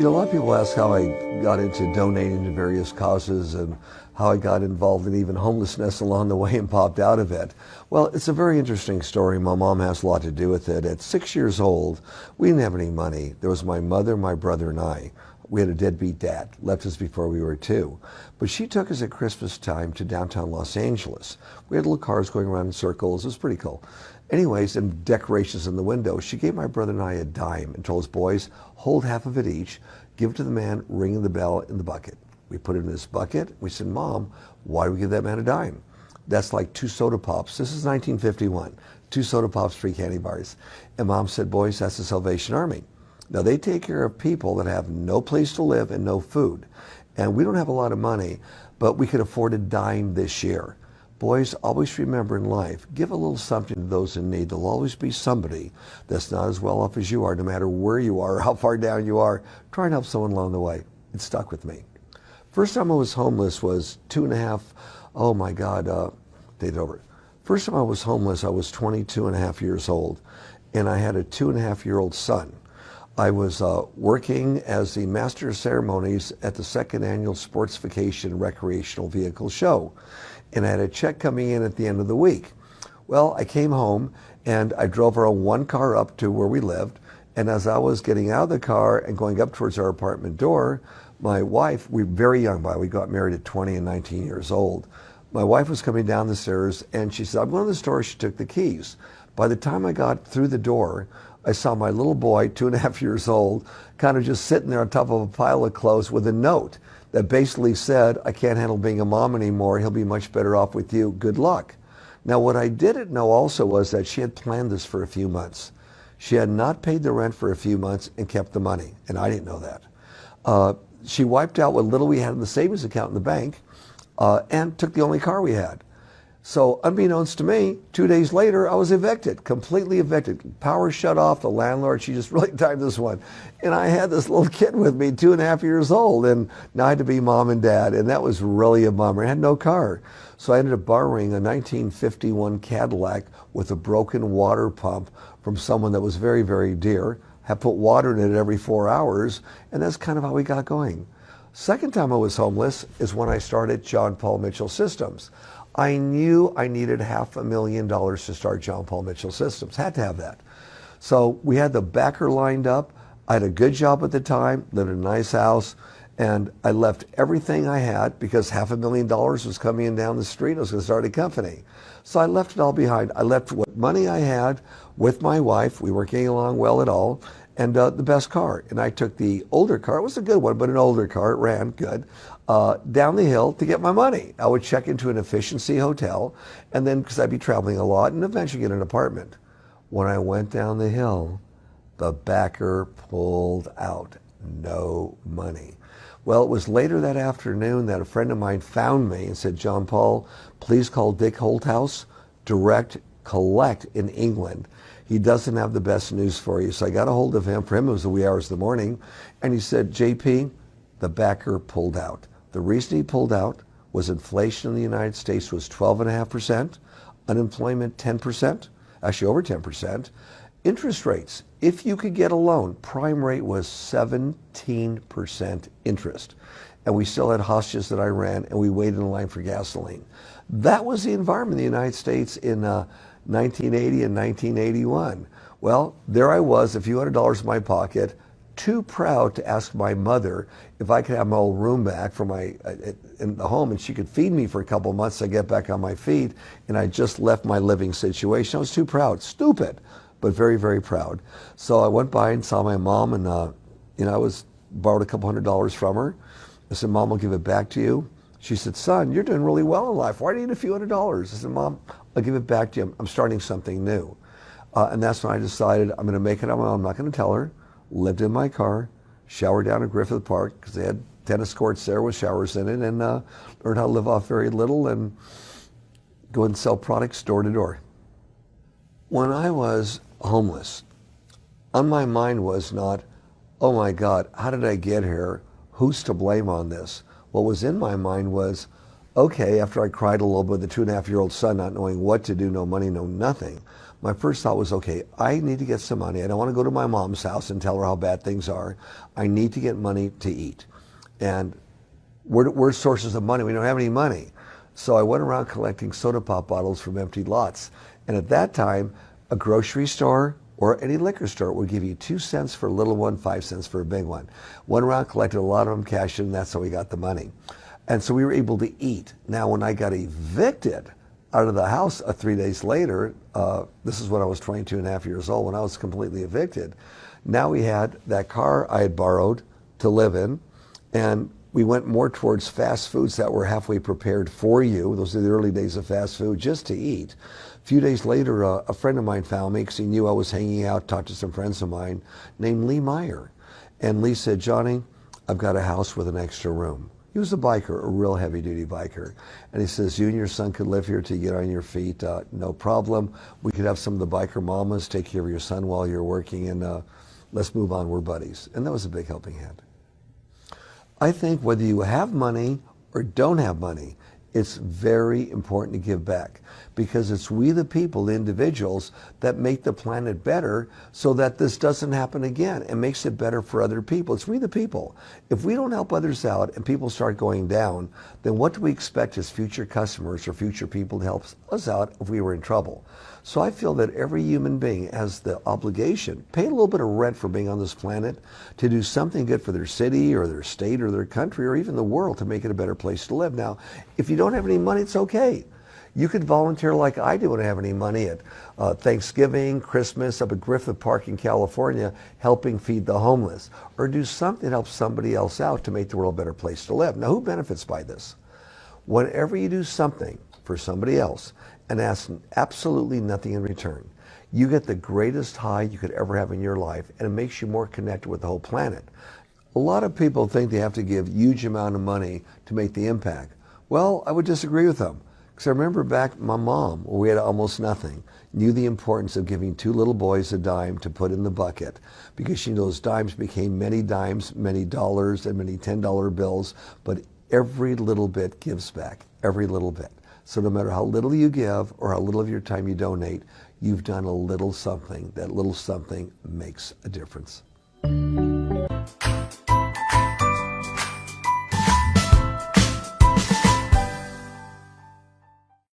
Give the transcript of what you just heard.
A lot of people ask how I got into donating to various causes and how I got involved in even homelessness along the way and popped out of it. Well, it's a very interesting story. My mom has a lot to do with it. At 6 years old, we didn't have any money. There was my mother, my brother, and I. We had a deadbeat dad, left us before we were 2. But she took us at Christmas time to downtown Los Angeles. We had little cars going around in circles. It was pretty cool. Anyways, and decorations in the window. She gave my brother and I a dime and told us, boys, hold half of it each, give it to the man ringing the bell in the bucket. We put it in this bucket. We said, Mom, why do we give that man a dime? That's like 2 soda pops. This is 1951. 2 soda pops, 3 candy bars. And Mom said, boys, that's the Salvation Army. Now, they take care of people that have no place to live and no food. And we don't have a lot of money, but we could afford a dime this year. Boys, always remember in life, give a little something to those in need. There'll always be somebody that's not as well off as you are, no matter where you are, how far down you are. Try and help someone along the way. It stuck with me. First time I was homeless was 2.5, oh my God, date over. First time I was homeless, I was 22 and a half years old, and I had a 2.5-year-old son. I was working as the Master of Ceremonies at the 2nd Annual Sports Vacation Recreational Vehicle Show. And I had a check coming in at the end of the week. Well, I came home and I drove our one car up to where we lived. And as I was getting out of the car and going up towards our apartment door, my wife, we were very young, we got married at 20 and 19 years old. My wife was coming down the stairs and she said, I'm going to the store. She took the keys. By the time I got through the door, I saw my little boy, 2.5 years old, kind of just sitting there on top of a pile of clothes with a note that basically said, I can't handle being a mom anymore. He'll be much better off with you. Good luck. Now, what I didn't know also was that she had planned this for a few months. She had not paid the rent for a few months and kept the money, and I didn't know that. She wiped out what little we had in the savings account in the bank and took the only car we had. So unbeknownst to me, 2 days later, I was evicted, completely evicted. Power shut off, the landlord, she just really timed this one. And I had this little kid with me, 2.5 years old, and now I had to be mom and dad, and that was really a bummer. I had no car. So I ended up borrowing a 1951 Cadillac with a broken water pump from someone that was very, very dear. Had put water in it every 4 hours, and that's kind of how we got going. Second time I was homeless is when I started John Paul Mitchell Systems. I knew I needed $500,000 to start John Paul Mitchell Systems. Had to have that. So we had the backer lined up. I had a good job at the time, lived in a nice house, and I left everything I had because $500,000 was coming in down the street. I was going to start a company. So I left it all behind. I left what money I had with my wife. We weren't getting along well at all. And the best car. And I took the older car. It was a good one, but an older car. It ran good. Down the hill to get my money. I would check into an efficiency hotel, and then, because I'd be traveling a lot, and eventually get an apartment. When I went down the hill, the backer pulled out. No money. Well, it was later that afternoon that a friend of mine found me and said, John Paul, please call Dick Holthouse, direct collect in England. He doesn't have the best news for you. So I got a hold of him. For him, it was the wee hours of the morning. And he said, JP, the backer pulled out. The reason he pulled out was inflation in the United States was 12.5%, unemployment 10%, actually over 10%. Interest rates, if you could get a loan, prime rate was 17% interest. And we still had hostages that I ran, and we waited in line for gasoline. That was the environment in the United States in 1980 and 1981. Well, there I was, a few $100s in my pocket, too proud to ask my mother if I could have my old room back for my in the home, and she could feed me for a couple months to get back on my feet. And I just left my living situation. I was too proud, stupid, but very, very proud. So I went by and saw my mom, and I was borrowed a couple $100s from her. I said, Mom, I'll give it back to you. She said, son, you're doing really well in life. Why do you need a few $100s? I said, Mom, I'll give it back to you. I'm starting something new. And that's when I decided I'm going to make it on my own. I'm not going to tell her. Lived in my car, showered down at Griffith Park because they had tennis courts there with showers in it, and learned how to live off very little and go and sell products door to door. When I was homeless, on my mind was not, oh my God, how did I get here? Who's to blame on this? What was in my mind was, Okay, after I cried a little bit, the 2.5-year-old son not knowing what to do, no money, no nothing, my first thought was, okay, I need to get some money. I don't want to go to my mom's house and tell her how bad things are. I need to get money to eat. And we're sources of money. We don't have any money. So I went around collecting soda pop bottles from empty lots. And at that time, a grocery store or any liquor store would give you 2 cents for a little one, 5 cents for a big one. Went around, collected a lot of them, cashed in, and that's how we got the money. And so we were able to eat. Now, when I got evicted out of the house 3 days later, this is when I was 22 and a half years old, when I was completely evicted. Now we had that car I had borrowed to live in, and we went more towards fast foods that were halfway prepared for you. Those are the early days of fast food, just to eat. A few days later, a friend of mine found me because he knew I was hanging out, talked to some friends of mine named Lee Meyer. And Lee said, Johnny, I've got a house with an extra room. He was a biker, a real heavy-duty biker. And he says, you and your son could live here till you get on your feet, no problem. We could have some of the biker mamas take care of your son while you're working, and let's move on, we're buddies. And that was a big helping hand. I think whether you have money or don't have money, it's very important to give back, because it's we the people, the individuals, that make the planet better so that this doesn't happen again and makes it better for other people. It's we the people. If we don't help others out and people start going down, then what do we expect as future customers or future people to help us out if we were in trouble? So I feel that every human being has the obligation, pay a little bit of rent for being on this planet, to do something good for their city or their state or their country or even the world to make it a better place to live. Now, if you don't have any money, it's okay. You could volunteer like I do when I have any money at Thanksgiving, Christmas, up at Griffith Park in California, helping feed the homeless, or do something to help somebody else out to make the world a better place to live. Now, who benefits by this? Whenever you do something for somebody else and ask absolutely nothing in return, you get the greatest high you could ever have in your life, and it makes you more connected with the whole planet. A lot of people think they have to give huge amount of money to make the impact. Well, I would disagree with them. Because I remember back, my mom, where we had almost nothing, knew the importance of giving 2 little boys a dime to put in the bucket, because she knows dimes became many dimes, many dollars, and many $10 bills, but every little bit gives back, every little bit. So no matter how little you give or how little of your time you donate, you've done a little something. That little something makes a difference.